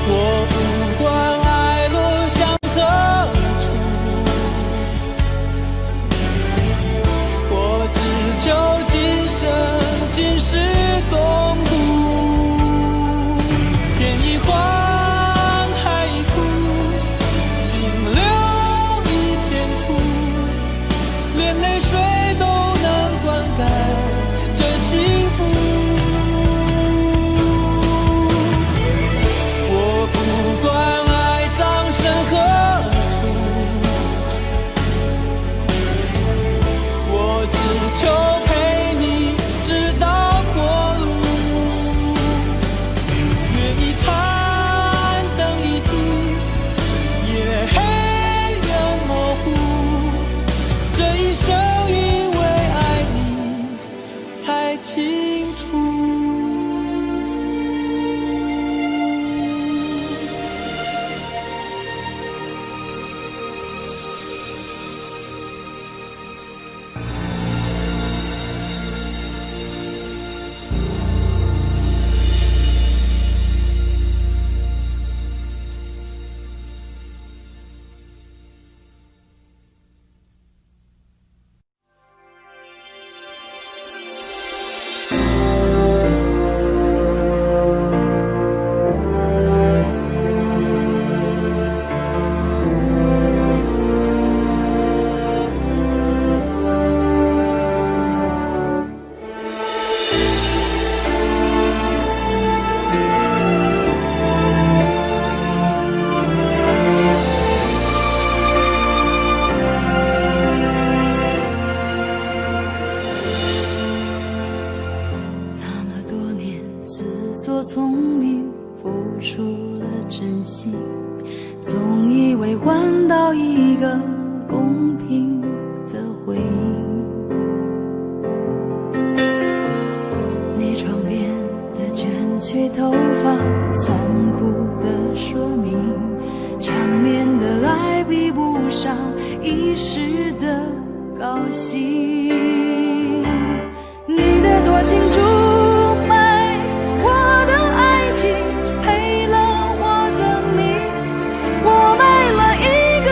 我不管爱落向何处，我只求今生今世共度。天一荒，海一枯，心留一片土，连泪水都能灌溉这幸福。我不管爱葬身何处，我只求陪你直到过路。月一残，灯一尽，夜黑人模糊，这一生因为爱你才清楚。聪明付出了真心，总以为换到一个公平的回应。你床边的卷曲头发残酷的说明，场面的爱比不上一时的高兴。你的多情注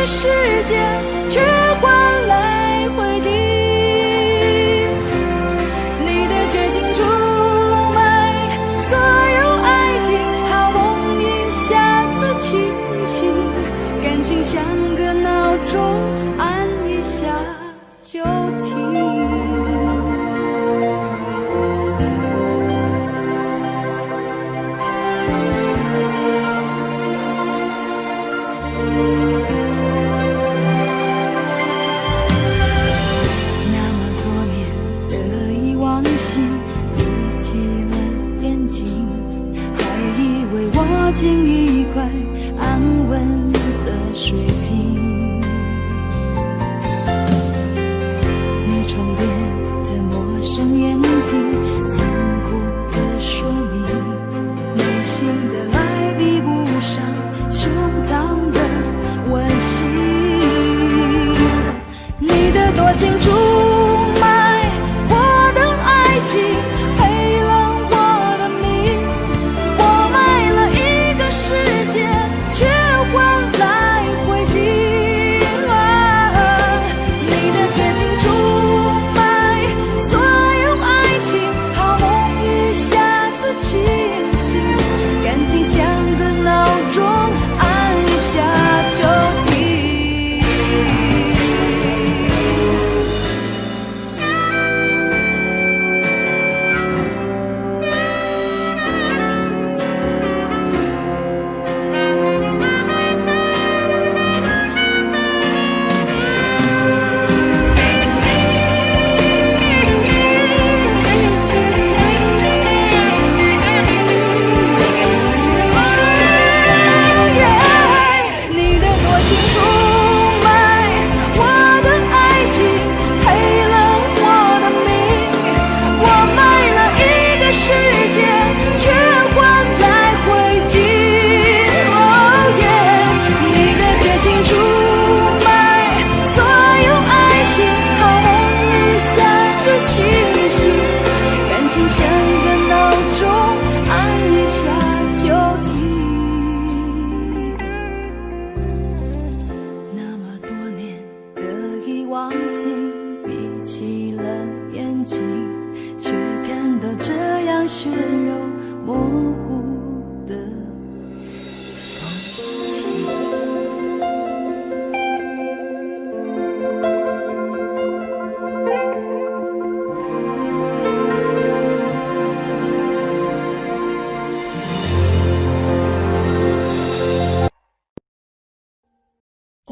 时间却换来灰烬，你的绝情出卖所有爱情，好梦一下子清醒，感情像个闹钟，按一下就停。进一块安稳的水晶，你床边的陌生眼睛残酷的说明，内心的爱比不上胸膛的温馨。你的多情出卖我的爱情，赔了我的命，我卖了世界却换来灰烬，你的绝情出卖所有爱情，好梦一下子清醒，感情像个闹钟，按一下就停。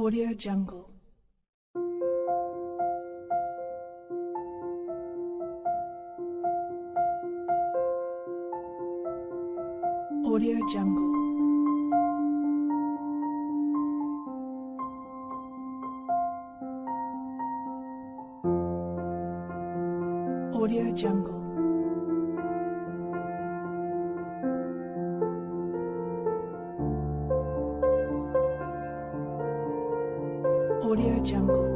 Audio Jungle. Audio Jungle. Audio Jungle. Audio Jungle.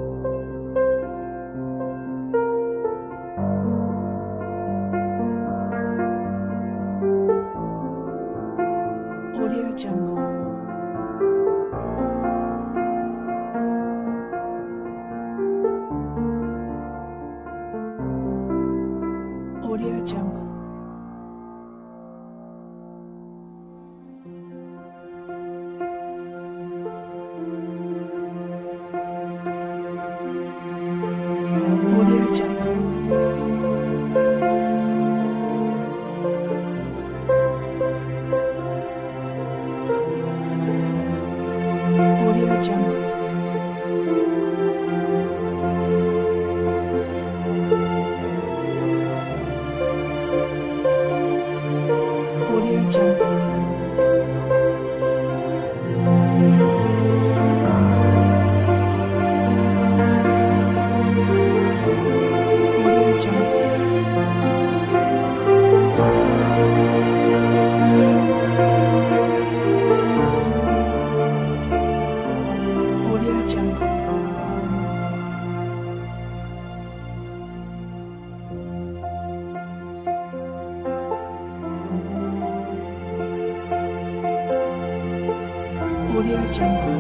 Audio Jungle. Audio Jungle. Audio Jungle. Audio Jungle. Audio Jungle. Audio Jungle. Audio Jungle. Audio Jungle.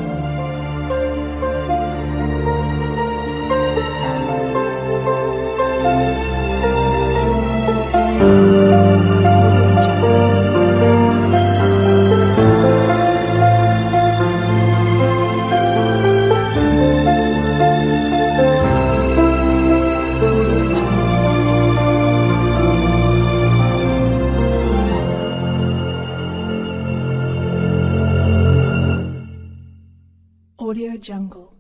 Audio Jungle.